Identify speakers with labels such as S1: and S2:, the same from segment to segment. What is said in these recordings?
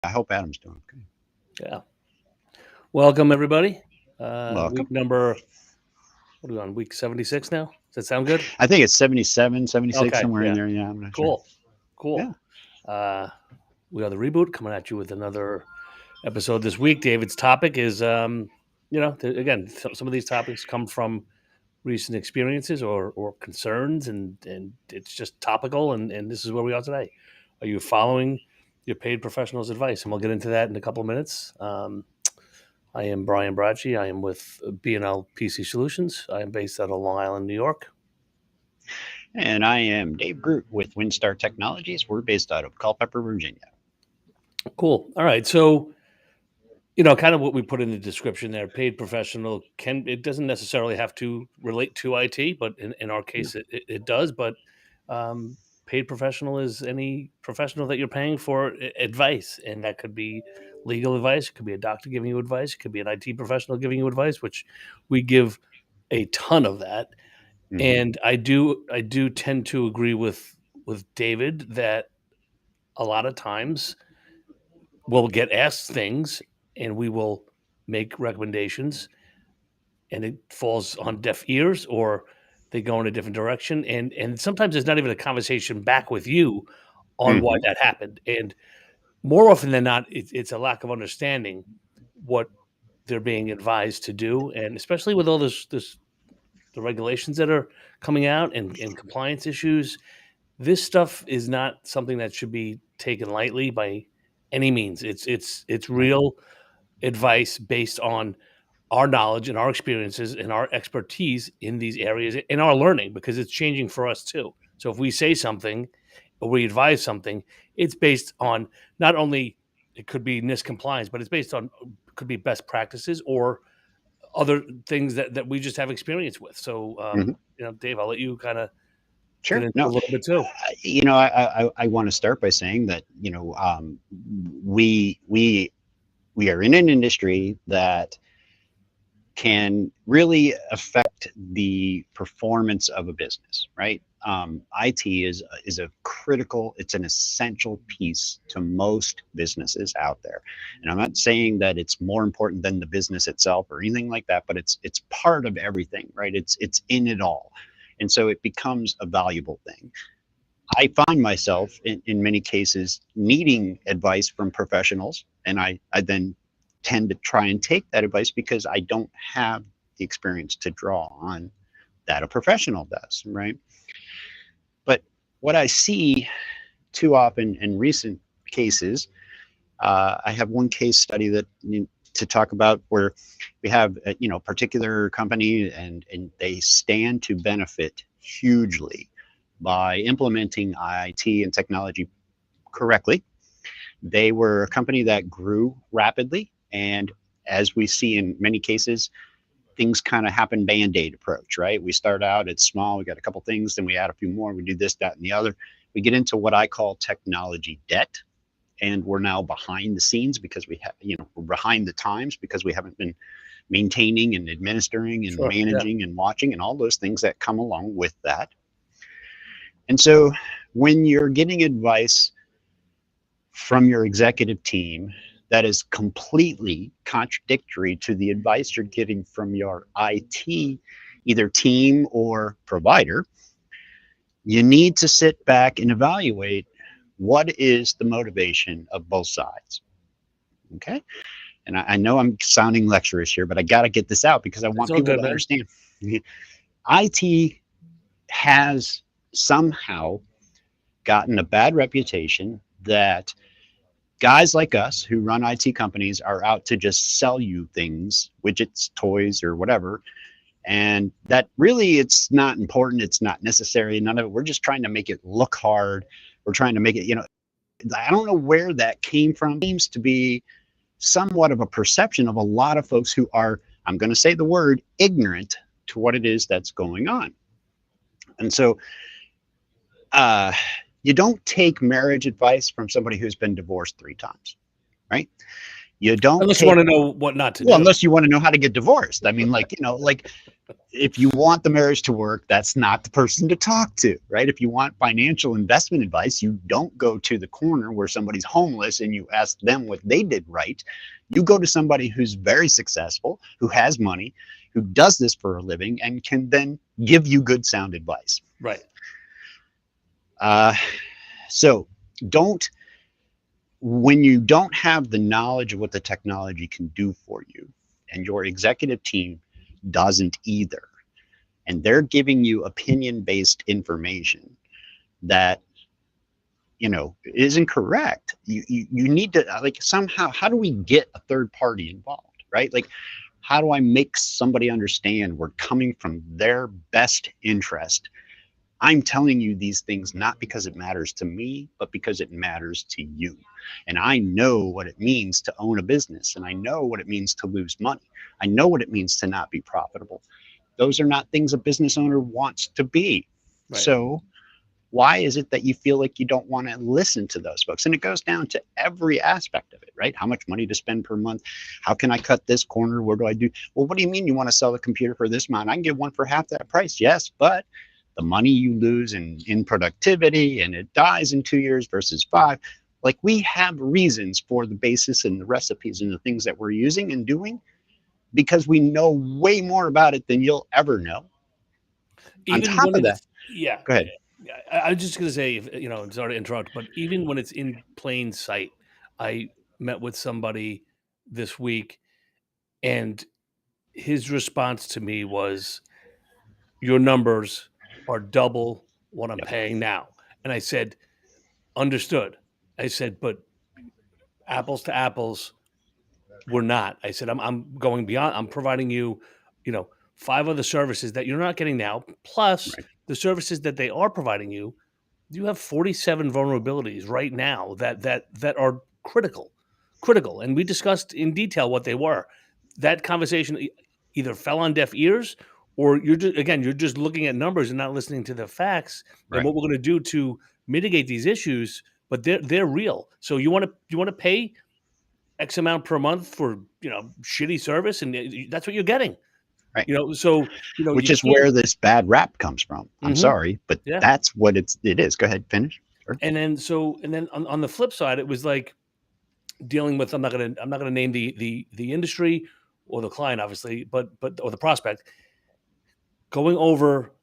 S1: I hope Adam's doing okay.
S2: Yeah. Welcome, everybody.
S1: Welcome.
S2: Week number, what are we on? Week 76 now? Does that sound good?
S1: I think it's 77, 76,
S2: Okay.
S1: somewhere in
S2: Yeah.
S1: there. Yeah, I'm not sure.
S2: Cool.
S1: Yeah.
S2: Cool. Uh, we are the Reboot coming at you with another episode this week. David's topic is, again, some of these topics come from recent experiences or concerns, and it's just topical. And this is where we are today. Are you following your paid professional's advice? And we'll get into that in a couple of minutes. I am Brian Bracci. I am with B&L PC Solutions. I am based out of Long Island, New York.
S1: And I am Dave Groot with WinStar Technologies. We're based out of Culpeper, Virginia.
S2: Cool. All right. So, kind of what we put in the description there, paid professional it doesn't necessarily have to relate to IT, but in our
S1: Yeah.
S2: case, it does. But um, paid professional is any professional that you're paying for advice. And that could be legal advice. It could be a doctor giving you advice. It could be an IT professional giving you advice, which we give a ton of that.
S1: Mm-hmm.
S2: And I do tend to agree with David that a lot of times we'll get asked things and we will make recommendations and it falls on deaf ears or they go in a different direction, and sometimes there's not even a conversation back with you on why
S1: Mm-hmm.
S2: that happened. And more often than not, it's a lack of understanding what they're being advised to do, and especially with all this the regulations that are coming out and compliance issues. This stuff is not something that should be taken lightly by any means. It's
S1: Right.
S2: real advice based on our knowledge and our experiences and our expertise in these areas and our learning, because it's changing for us too. So if we say something or we advise something, it's based on not only it could be NIST compliance, but it's based on could be best practices or other things that we just have experience with. So
S1: Mm-hmm.
S2: Dave, I'll let you kind of get
S1: Sure.
S2: into a
S1: No,
S2: little bit too.
S1: I want to start by saying that, we, we, we are in an industry that can really affect the performance of a business, right? IT is a critical, it's an essential piece to most businesses out there. And I'm not saying that it's more important than the business itself or anything like that, but it's part of everything, right? It's in it all. And so it becomes a valuable thing. I find myself in many cases needing advice from professionals, and I then tend to try and take that advice because I don't have the experience to draw on that a professional does, right? But what I see too often in recent cases, I have one case study that to talk about where we have a, particular company and they stand to benefit hugely by implementing IT and technology correctly. They were a company that grew rapidly, and as we see in many cases, things kind of happen band-aid approach, right? We start out, it's small, we got a couple things, then we add a few more, we do this, that, and the other. We get into what I call technology debt, and we're now behind the scenes because we have, we're behind the times because we haven't been maintaining and administering and
S2: Sure. Yeah.
S1: managing and watching and all those things that come along with that. And so when you're getting advice from your executive team that is completely contradictory to the advice you're getting from your IT, either team or provider, you need to sit back and evaluate what is the motivation of both sides. Okay. And I know I'm sounding lecturish here, but I got to get this out because I
S2: It's
S1: want
S2: all
S1: people
S2: good,
S1: to
S2: man.
S1: understand. IT has somehow gotten a bad reputation that guys like us who run IT companies are out to just sell you things, widgets, toys, or whatever. And that really, it's not important. It's not necessary. None of it. We're just trying to make it look hard. We're trying to make it, I don't know where that came from. It seems to be somewhat of a perception of a lot of folks who are, I'm going to say the word, ignorant to what it is that's going on. And so, uh, you don't take marriage advice from somebody who's been divorced 3 times, right? You don't
S2: Unless you
S1: take,
S2: want to know what not to
S1: well,
S2: do.
S1: unless you want to know how to get divorced. I mean, like, like if you want the marriage to work, that's not the person to talk to, right? If you want financial investment advice, you don't go to the corner where somebody's homeless and you ask them what they did right. You go to somebody who's very successful, who has money, who does this for a living, and can then give you good sound advice.
S2: Right.
S1: Uh, so don't, when you don't have the knowledge of what the technology can do for you, and your executive team doesn't either, and they're giving you opinion based information that isn't correct, you need to, like, somehow, how do we get a third party involved, right? Like, how do I make somebody understand we're coming from their best interest? I'm telling you these things not because it matters to me, but because it matters to you. And I know what it means to own a business, and I know what it means to lose money. I know what it means to not be profitable. Those are not things a business owner wants to be.
S2: Right.
S1: So why is it that you feel like you don't want to listen to those folks? And it goes down to every aspect of it, right? How much money to spend per month? How can I cut this corner? What do I do? Well, what do you mean you want to sell the computer for this amount? I can get one for half that price. Yes, but the money you lose in productivity, and it dies in 2 years versus 5. Like, we have reasons for the basis and the recipes and the things that we're using and doing because we know way more about it than you'll ever know. On
S2: Even
S1: top
S2: when
S1: of that,
S2: it's yeah.
S1: go ahead.
S2: I was just gonna say, if sorry to interrupt, but even when it's in plain sight, I met with somebody this week, and his response to me was, "Your numbers are double what I'm
S1: Yep.
S2: paying now." And I said, "Understood." I said, "But apples to apples, we're not." I said, I'm going beyond. I'm providing you, 5 other services that you're not getting now, plus
S1: Right.
S2: the services that they are providing you. You have 47 vulnerabilities right now that are critical, and we discussed in detail what they were. That conversation either fell on deaf ears, or you're just looking at numbers and not listening to the facts and
S1: Right.
S2: what we're going to do to mitigate these issues. But they're real. So you want to pay X amount per month for shitty service, and that's what you're getting.
S1: Right.
S2: So
S1: Which
S2: you
S1: is
S2: can't.
S1: where this bad rap comes from. I'm
S2: Mhm,
S1: sorry, but
S2: yeah.
S1: that's what it is. Go ahead, finish. Sure.
S2: And then on the flip side, it was like dealing with, I'm not gonna name the industry or the client, obviously, but or the prospect, going over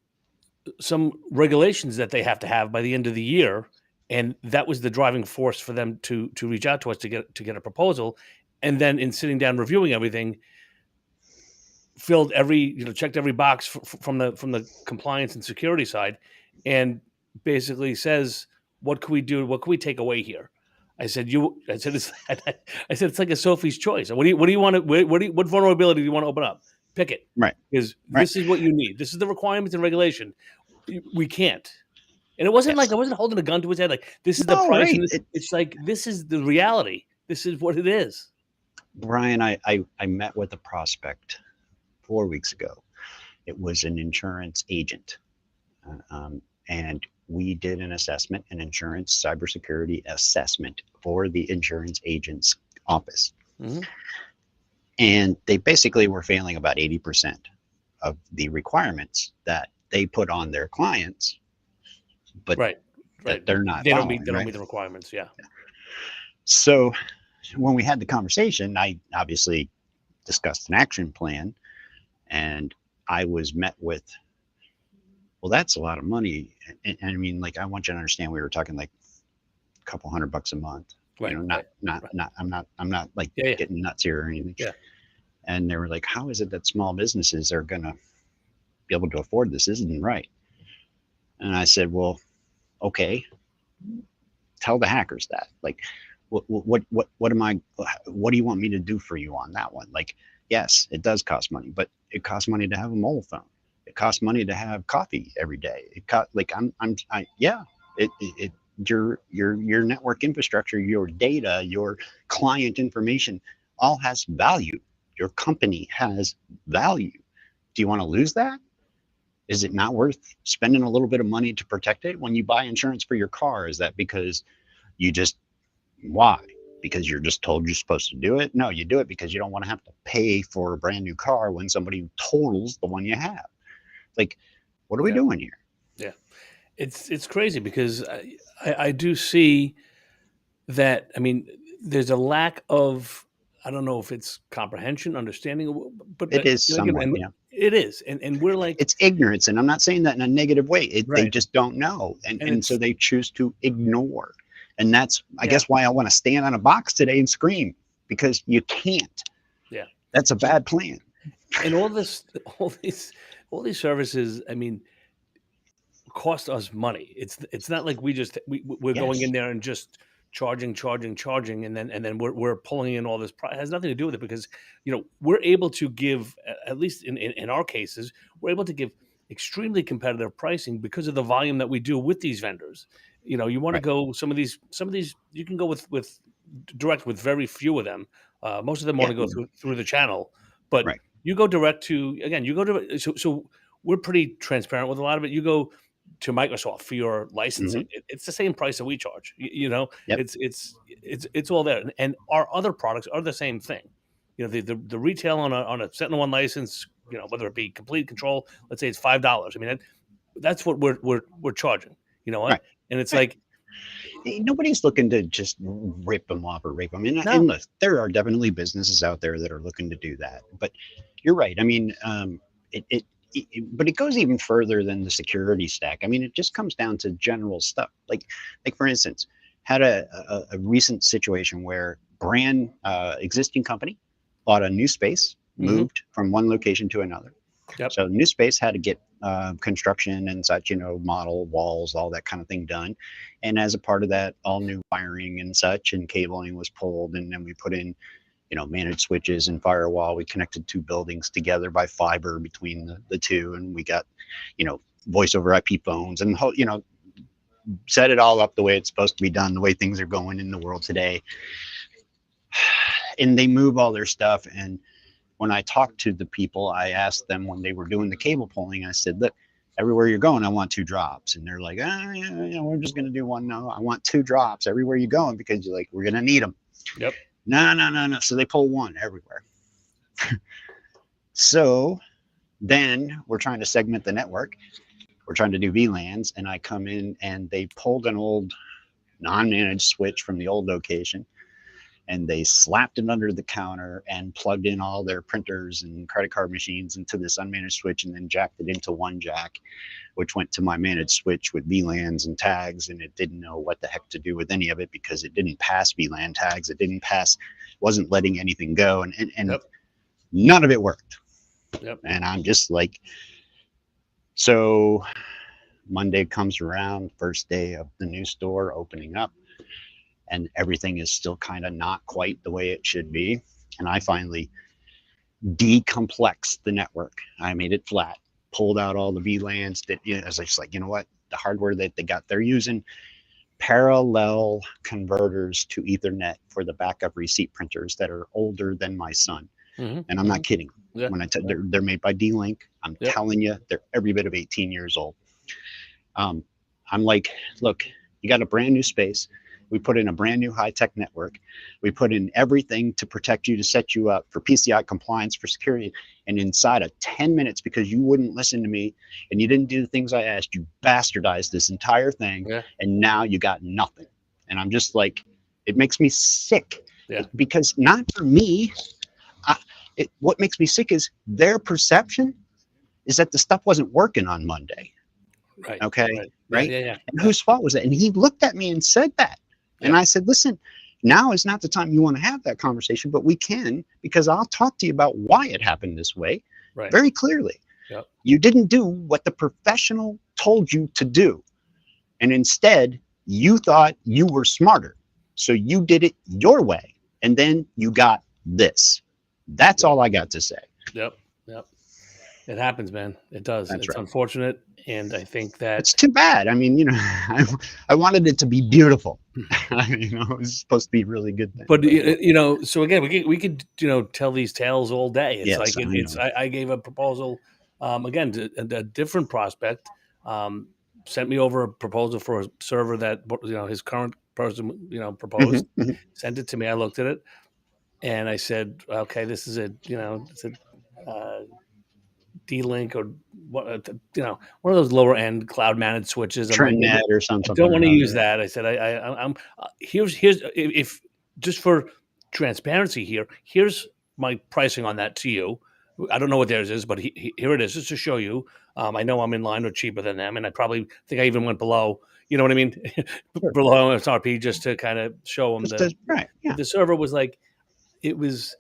S2: some regulations that they have to have by the end of the year, and that was the driving force for them to reach out to us to get a proposal. And then in sitting down reviewing everything, checked every box from the compliance and security side, and basically says, "What can we do? What can we take away here?" I said it's I said it's like a Sophie's choice. What do you want to what vulnerability do you want to open up? Pick it,
S1: Right.
S2: because
S1: Right.
S2: this is what you need. This is the requirements and regulation. We can't. And it wasn't like I
S1: Yes.
S2: wasn't holding a gun to his head, like, this is the
S1: No,
S2: price,
S1: right.
S2: and it's like, this is the reality. This is what it is.
S1: Brian, I met with a prospect 4 weeks ago. It was an insurance agent. And we did an assessment, an insurance cybersecurity assessment for the insurance agent's office.
S2: Mhm.
S1: And they basically were failing about 80% of the requirements that they put on their clients, but
S2: Right,
S1: that
S2: right.
S1: they're not
S2: They don't meet
S1: following,
S2: they don't
S1: right?
S2: meet the requirements, yeah.
S1: So when we had the conversation, I obviously discussed an action plan, and I was met with, well, that's a lot of money. And I mean, like, I want you to understand, we were talking like a couple $100 a month,
S2: Right,
S1: not,
S2: right,
S1: not,
S2: right.
S1: not, I'm not like
S2: Yeah, yeah,
S1: getting nuts here or anything.
S2: yeah.
S1: And they were like, how is it that small businesses are going to be able to afford this? This isn't right. And I said, well, okay, tell the hackers that. Like, what am I, what do you want me to do for you on that one? Like, yes, it does cost money, but it costs money to have a mobile phone. It costs money to have coffee every day. It cost, like, yeah, it your network infrastructure, your data, your client information all has value. Your company has value. Do you want to lose that? Is it not worth spending a little bit of money to protect it? When you buy insurance for your car, is that because you just, why? because you're just told you're supposed to do it. No, you do it because you don't want to have to pay for a brand new car when somebody totals the one you have. Like, what are we
S2: Yeah,
S1: doing here?
S2: yeah. It's crazy because I do see that. I mean, there's a lack of, I don't know if it's comprehension, understanding, but
S1: It is
S2: again,
S1: somewhat,
S2: and
S1: yeah.
S2: it is, and we're like,
S1: It's ignorance, and I'm not saying that in a negative way. They
S2: right,
S1: just don't know,
S2: and
S1: and so
S2: it's
S1: they choose to ignore. And that's, I
S2: yeah,
S1: guess, why I want to stand on a box today and scream, because you can't.
S2: yeah,
S1: That's a bad plan.
S2: and all this, all these, all these services. I mean, cost us money. It's not like we're going in
S1: Yes.
S2: there and just charging, and then we're pulling in all this. It has nothing to do with it because we're able to give, at least in our cases, we're able to give extremely competitive pricing because of the volume that we do with these vendors. You want to
S1: Right.
S2: go some of these you can go with direct with very few of them. Most of them want
S1: Yeah.
S2: to go through the channel, but
S1: Right.
S2: you go direct to, again, you go to, so we're pretty transparent with a lot of it. You go to Microsoft for your licensing,
S1: Hmm.
S2: it's the same price that we charge.
S1: Yep.
S2: It's all there, and our other products are the same thing. The retail on a Sentinel One license, whether it be complete control, let's say it's $5. I mean, that's what we're charging. You know what?
S1: Right.
S2: And it's
S1: Right.
S2: like,
S1: Nobody's looking to just rip them off or rape them. And
S2: no,
S1: look, there are definitely businesses out there that are looking to do that. But you're right. I mean, it, it, but it goes even further than the security stack. I mean, it just comes down to general stuff. Like for instance, had a recent situation where brand existing company bought a new space,
S2: hmm,
S1: moved from one location to another.
S2: yep,
S1: So new space had to get construction and such, model walls, all that kind of thing done. And as a part of that, all new wiring and such and cabling was pulled. And then we put in, managed switches and firewall. We connected two buildings together by fiber between the two. And we got, voice over IP phones and, set it all up the way it's supposed to be done, the way things are going in the world today. And they move all their stuff. And when I talked to the people, I asked them when they were doing the cable pulling, I said, look, everywhere you're going, I want two drops. And they're like, yeah, we're just going to do one. No, I want two drops everywhere you're going because you're like, we're going to need them.
S2: yep,
S1: No, no, no, no. So they pull one everywhere. So then we're trying to segment the network. We're trying to do VLANs. And I come in and they pulled an old non-managed switch from the old location and they slapped it under the counter and plugged in all their printers and credit card machines into this unmanaged switch and then jacked it into one jack, which went to my managed switch with VLANs and tags. And it didn't know what the heck to do with any of it because it didn't pass VLAN tags. It didn't pass, wasn't letting anything go. And
S2: yep,
S1: none of it worked.
S2: yep,
S1: And I'm just like, so Monday comes around, first day of the new store opening up, and everything is still kind of not quite the way it should be. And I finally decomplexed the network. I made it flat, pulled out all the VLANs. That I was just like, you know what? The hardware that they're using parallel converters to Ethernet for the backup receipt printers that are older than my son.
S2: hmm,
S1: And I'm
S2: hmm,
S1: not kidding.
S2: yeah,
S1: When
S2: yeah,
S1: they're made by D-Link, I'm
S2: yep,
S1: telling you, they're every bit of 18 years old. Um, I'm like, look, you got a brand new space. We put in a brand new high tech network. We put in everything to protect you, to set you up for PCI compliance, for security. And inside of 10 minutes, because you wouldn't listen to me and you didn't do the things I asked, you bastardized this entire thing.
S2: yeah,
S1: And now you got nothing. And I'm just like, it makes me sick.
S2: yeah,
S1: Because not for me, I, what makes me sick is their perception is that the stuff wasn't working on Monday.
S2: right,
S1: Okay.
S2: right, yeah,
S1: Right.
S2: yeah, yeah,
S1: And
S2: yeah,
S1: whose fault was it? And he looked at me and said that. And
S2: yep,
S1: I said, listen, now is not the time you want to have that conversation, but we can, because I'll talk to you about why it happened this way
S2: right,
S1: very clearly.
S2: yep,
S1: You didn't do what the professional told you to do. And instead, you thought you were smarter. So you did it your way. And then you got this. That's
S2: yep,
S1: all I got to say.
S2: yep, yep. It happens, man. It does.
S1: That's
S2: It's
S1: right.
S2: unfortunate, and I think that,
S1: It's too bad. I mean, I wanted it to be beautiful. It was supposed to be a really good thing,
S2: but
S1: but it wasn't.
S2: so again, we could tell these tales all day. It's
S1: Yes,
S2: like
S1: I
S2: it's
S1: know.
S2: I gave a proposal, again, to a different prospect, sent me over a proposal for a server that his current person,
S1: Hmm.
S2: proposed,
S1: Hmm.
S2: sent it to me. I looked at it and I said, okay, this is it's a D-Link or what, one of those lower end cloud managed switches. I'm like,
S1: Trendnet or
S2: I
S1: something
S2: don't
S1: or
S2: want to use
S1: another.
S2: that. I said, I'm here's if just for transparency here, here's my pricing on that to you. I don't know what theirs is, but here it is, just to show you. I know I'm in line or cheaper than them, and I probably think I even went below. You know what I mean?
S1: Sure.
S2: Below MSRP just to kind of show them
S1: Just as right.
S2: but
S1: Yeah.
S2: the server was like it was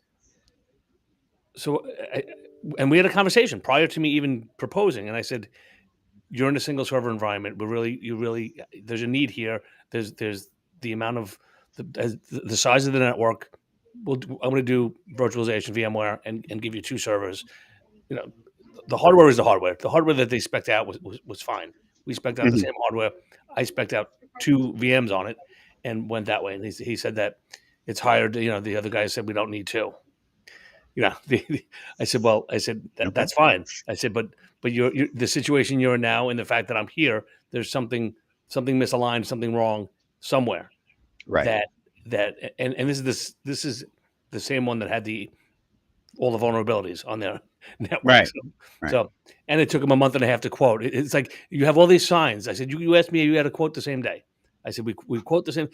S2: so. I, and we had a conversation prior to me even proposing, and I said, you're in a single server environment. You really, there's a need here. There's the amount of the size of the network. I'm going to do virtualization VMware and give you two servers. You know, the hardware is the hardware. The hardware that they spec'd out was fine. We spec'd out the
S1: Hmm.
S2: same hardware. I spec'd out two VMs on it and went that way. And he said that it's higher. The other guy said we don't need two. I said, well,
S1: Okay.
S2: that's fine. I said, but you're the situation you're in now, and the fact that I'm here, there's something misaligned, something wrong somewhere.
S1: Right.
S2: That and this is the same one that had all the vulnerabilities on their network.
S1: Right.
S2: So,
S1: Right.
S2: so and it took them a month and a half to quote. It's like you have all these signs. I said, you asked me, you had to quote the same day. I said, we quote the same.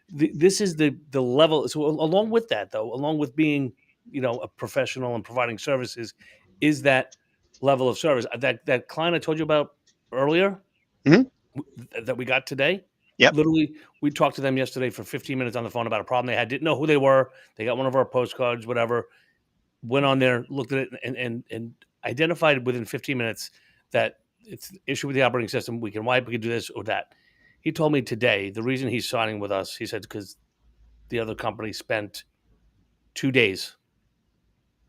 S2: This is the level. So along with that, though, along with being a professional and providing services, is that level of service that client I told you about earlier
S1: Hmm.
S2: that we got today.
S1: Yep.
S2: Literally, we talked to them yesterday for 15 minutes on the phone about a problem they had. Didn't know who they were. They got one of our postcards, whatever. Went on there, looked at it, and identified within 15 minutes that it's the issue with the operating system. We can wipe, we can do this or that. He told me today the reason he's signing with us, he said, because the other company spent 2 days,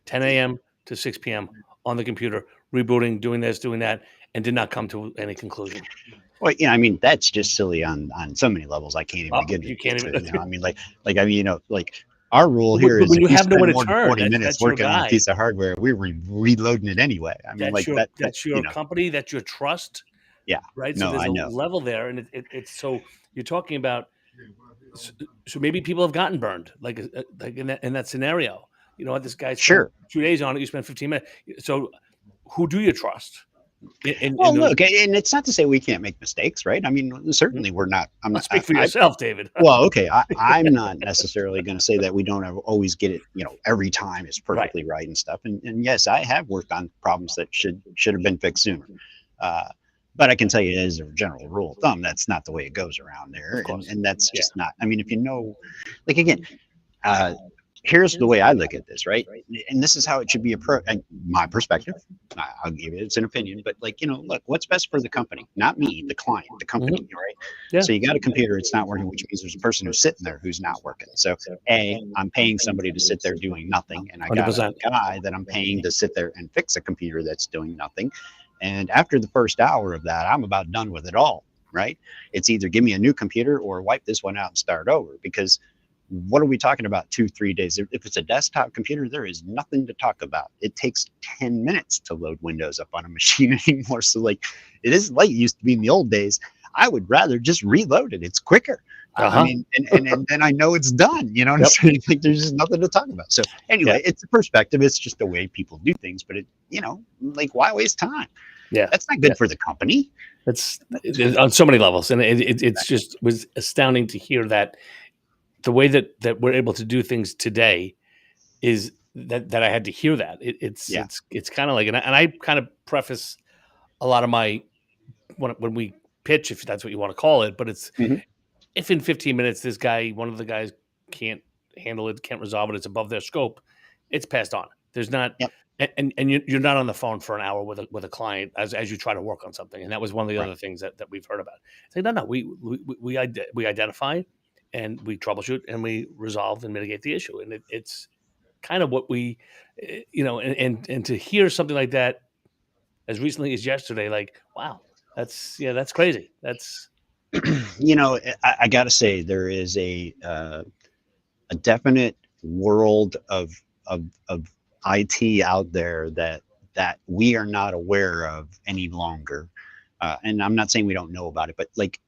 S2: 10 a.m. to 6 p.m. on the computer, rebooting, doing this, doing that, and did not come to any conclusion.
S1: Well, I mean, that's just silly on so many levels. I can't even
S2: Oh,
S1: begin to
S2: you
S1: get
S2: can't
S1: to
S2: even.
S1: it now. I mean, like I mean, like our rule
S2: but,
S1: here
S2: but
S1: is
S2: when
S1: if
S2: you
S1: you
S2: have
S1: spend
S2: nowhere to
S1: more than
S2: turn,
S1: 40 minutes
S2: that's your
S1: working on a
S2: guy.
S1: piece of hardware, we're reloading it anyway. I mean,
S2: That's
S1: like
S2: your
S1: that
S2: that's your company. That's your trust,
S1: yeah.
S2: right? So
S1: No,
S2: there's
S1: I
S2: a
S1: know.
S2: level there, and it's so you're talking about. So maybe people have gotten burned, like in that scenario. You know what? This guy spent
S1: Sure.
S2: 2 days on it. You spent 15 minutes. So who do you trust in
S1: Well,
S2: those?
S1: look, and it's not to say we can't make mistakes, right? I mean, certainly we're not. I'm
S2: I'll
S1: not.
S2: speak for
S1: I
S2: yourself, David.
S1: Well, okay, I'm not necessarily going to say that we don't ever, always get it, every time it's
S2: Right.
S1: perfectly right and stuff. And yes, I have worked on problems that should have been fixed sooner. Uh, but I can tell you, as a general rule of thumb, that's not the way it goes around there,
S2: Of
S1: and
S2: course.
S1: and that's
S2: Yeah.
S1: just not. I mean, if you know, like again, uh, here's the way I look at this, right? And this is how it should be approached. My perspective, I'll give it, it's an opinion, but like, look, what's best for the company, not me, the client, the company,
S2: Mhm.
S1: right?
S2: Yeah.
S1: So you got a computer, it's not working, which means there's a person who's sitting there who's not working. So I'm paying somebody to sit there doing nothing, and I got a
S2: 100%.
S1: guy that I'm paying to sit there and fix a computer that's doing nothing. And after the first hour of that, I'm about done with it all, right? It's either give me a new computer or wipe this one out and start over, because what are we talking about 2 3 days? If it's a desktop computer, there is nothing to talk about. It takes 10 minutes to load Windows up on a machine anymore. So like it isn't like it used to be in the old days. I would rather just reload it. It's quicker. I
S2: Uh-huh.
S1: mean, and then I know it's done. You know what I'm
S2: Yep.
S1: saying? Like there's just nothing to talk about. So
S2: Yeah.
S1: anyway, it's a perspective. It's just the way people do things. But like why waste time?
S2: Yeah.
S1: That's not
S2: Yeah.
S1: good for the company.
S2: It's on so many levels, and it's just was astounding to hear that the way that we're able to do things today is that I had to hear that.
S1: Yeah.
S2: It's kind of like, and I kind of preface a lot of my when we pitch, if that's what you want to call it, but it's
S1: Hmm.
S2: if in 15 minutes one of the guys can't handle it, can't resolve it, it's above their scope, it's passed on. There's not,
S1: Yep.
S2: and you're not on the phone for an hour with a client as you try to work on something, and that was one of the
S1: Right.
S2: other things that we've heard about. Say no, we identify and we troubleshoot and we resolve and mitigate the issue, and it's kind of what we, and to hear something like that as recently as yesterday, like wow, that's crazy. That's
S1: I got to say there is a definite world of IT out there that we are not aware of any longer. And I'm not saying we don't know about it, but like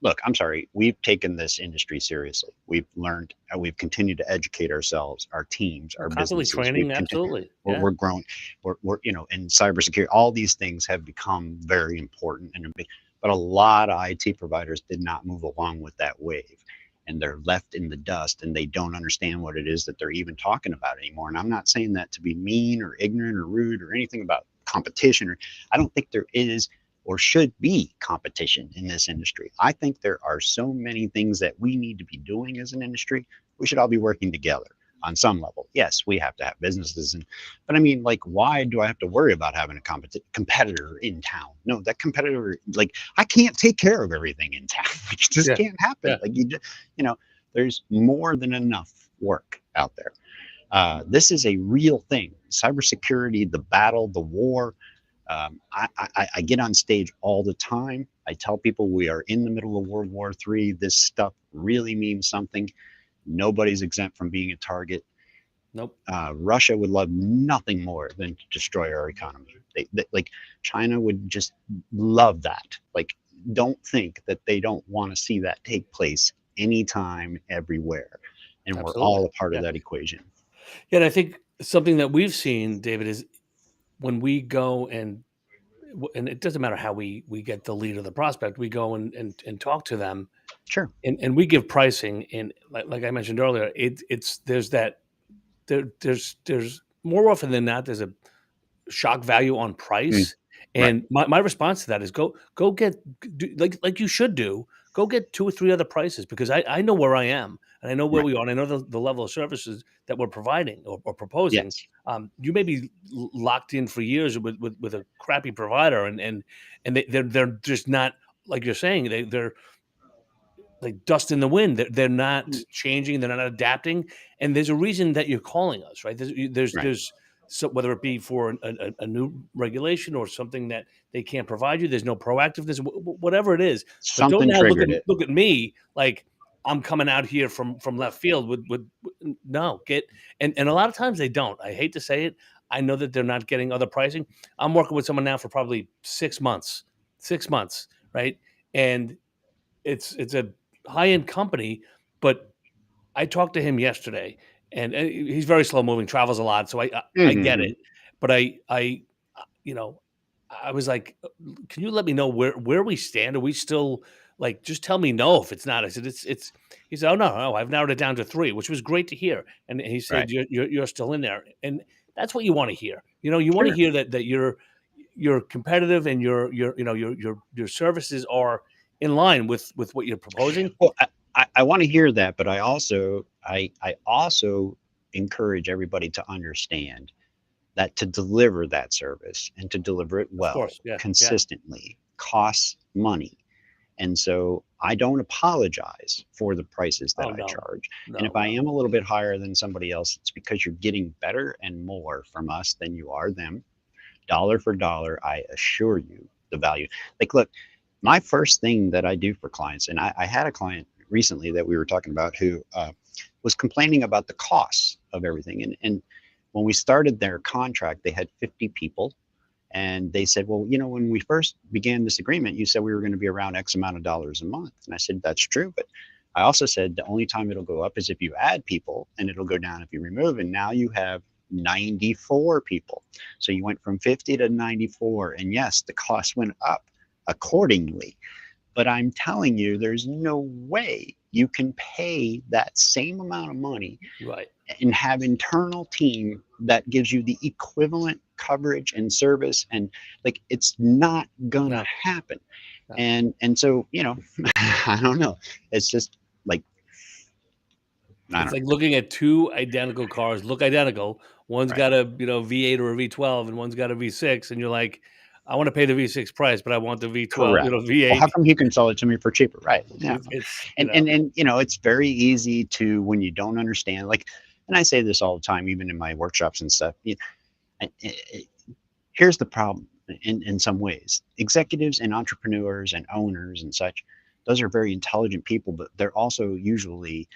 S1: look, I'm sorry, we've taken this industry seriously. We've learned, we've continued to educate ourselves, our teams,
S2: We're
S1: our
S2: constantly
S1: businesses. We've
S2: training,
S1: continued,
S2: absolutely.
S1: we're
S2: Yeah,
S1: growing, we're, you know, in cybersecurity, all these things have become very important and big, but a lot of IT providers did not move along with that wave. And they're left in the dust and they don't understand what it is that they're even talking about anymore. And I'm not saying that to be mean or ignorant or rude or anything about competition, or I don't think there is or should be competition in this industry. I think there are so many things that we need to be doing as an industry. We should all be working together on some level. Yes, we have to have businesses, but I mean, like, why do I have to worry about having a competitor in town? No, that competitor, like, I can't take care of everything in town. Like, it just
S2: yeah,
S1: can't happen.
S2: yeah,
S1: Like, you know, there's more than enough work out there. This is a real thing. Cybersecurity, the battle, the war, I get on stage all the time. I tell people we are in the middle of World War III. This stuff really means something. Nobody's exempt from being a target.
S2: nope,
S1: Russia would love nothing more than to destroy our economy. Like China would just love that. Like, don't think that they don't want to see that take place anytime, everywhere, and we're
S2: absolutely.
S1: all a part of
S2: Yeah,
S1: that equation.
S2: yeah. And I think something that we've seen, David, is when we go and it doesn't matter how we get the lead or the prospect, we go and talk to them,
S1: Sure.
S2: and we give pricing, and like I mentioned earlier, it's there's that there's more often than not there's a shock value on
S1: Mm,
S2: price.
S1: right.
S2: And my response to that is go get like you should do, go get two or three other prices, because I know where I am and I know where
S1: Right.
S2: we are and I know the level of services that we're providing or proposing.
S1: Yes.
S2: You may be locked in for years with a crappy provider, and they're just not, like you're saying, they're like dust in the wind. They're not
S1: Mm,
S2: changing. They're not adapting. And there's a reason that you're calling us, right?
S1: right.
S2: There's so whether it be for a new regulation or something that they can't provide you. There's no proactiveness, whatever it is. But don't
S1: Something
S2: now
S1: triggered it.
S2: look at me like I'm coming out here from left field no get and a lot of times they don't. I hate to say it. I know that they're not getting other pricing. I'm working with someone now for probably 6 months, 6 months, right? And it's a high end company, but I talked to him yesterday, and he's very slow moving, travels a lot, so I get
S1: Hmm.
S2: it, but you know, I was like, "Can you let me know where we stand? Are we still like, just tell me no if it's not." I said, "It's." He said, "Oh no, no, I've narrowed it down to 3," which was great to hear, and he
S1: Right.
S2: said, "You're still in there," and that's what you want to hear. You know, you want to
S1: Sure.
S2: hear that you're competitive and your services are in line with what you're proposing.
S1: Well, I want to hear that, but I also encourage everybody to understand that to deliver that service and to deliver it
S2: Of
S1: well,
S2: course, yeah, yeah,
S1: consistently, costs money. And so I don't apologize for the prices that
S2: oh
S1: I
S2: no,
S1: charge. And if
S2: no,
S1: I
S2: no,
S1: am a little bit higher than somebody else, it's because you're getting better and more from us than you are them. Dollar for dollar, I assure you the value. Like, look, my first thing that I do for clients, and I had a client recently that we were talking about who was complaining about the costs of everything. And when we started their contract, they had 50 people. And they said, well, you know, when we first began this agreement, you said we were going to be around X amount of dollars a month. And I said, that's true. But I also said the only time it'll go up is if you add people, and it'll go down if you remove. And now you have 94 people. So you went from 50 to 94. And yes, the cost went up accordingly. But I'm telling you, there's no way you can pay that same amount of money
S2: right,
S1: and have internal team that gives you the equivalent coverage and service, and like, it's not gonna
S2: no,
S1: happen.
S2: no.
S1: And so, you know, I don't know, it's just like, I
S2: It's
S1: don't
S2: like
S1: know.
S2: looking at two identical cars, look identical. One's
S1: Right.
S2: got a V8 or a V12, and one's got a V6, and you're like, I want to pay the V6 price, but I want the V12,
S1: Correct. Well, how
S2: V8.
S1: come you can sell it to me for cheaper? Right. Yeah.
S2: It's
S1: And you know, it's very easy to, when you don't understand, like, and I say this all the time, even in my workshops and stuff, here's the problem. In some ways, executives and entrepreneurs and owners and such, those are very intelligent people, but they're also usually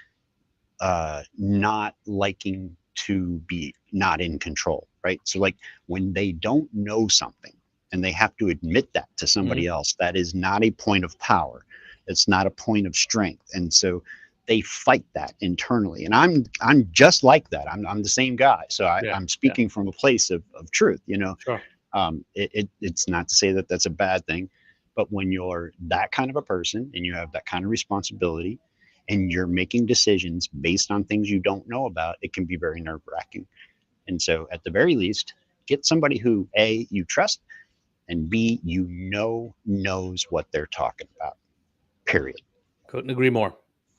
S1: not liking to be not in control, right? So, like, when they don't know something and they have to admit that to somebody
S2: mhm.
S1: else, that is not a point of power. It's not a point of strength. And so they fight that internally. And I'm just like that. I'm the same guy. So
S2: Yeah.
S1: I'm speaking from a place of truth,
S2: Sure.
S1: It's not to say that that's a bad thing, but when you're that kind of a person and you have that kind of responsibility and you're making decisions based on things you don't know about, it can be very nerve wracking. And so, at the very least, get somebody who A, you trust, and B, knows what they're talking about. Period.
S2: Couldn't agree more.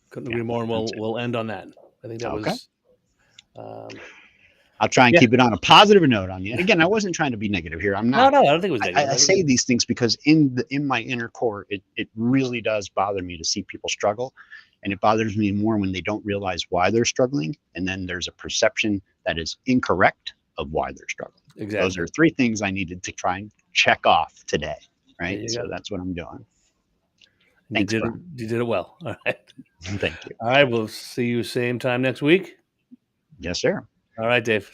S2: Couldn't
S1: Yeah,
S2: agree more. And
S1: that's it.
S2: we'll end on that. I think that
S1: Okay.
S2: was. Um,
S1: I'll try and
S2: yeah.
S1: keep it on a positive note on you. And again, I wasn't trying to be negative here. I'm
S2: No,
S1: not.
S2: no, I don't think it was
S1: I,
S2: negative.
S1: I
S2: I think
S1: say these things because in my inner core, it really does bother me to see people struggle, and it bothers me more when they don't realize why they're struggling, and then there's a perception that is incorrect of why they're struggling. Those
S2: exactly.
S1: are three things I needed to try and check off today,
S2: There
S1: right?
S2: you
S1: So
S2: go.
S1: that's what I'm doing.
S2: You
S1: Thanks,
S2: did it.
S1: bro.
S2: You did it well. All right.
S1: Thank you.
S2: All right. We'll see you same time next week.
S1: Yes, sir.
S2: All right, Dave. See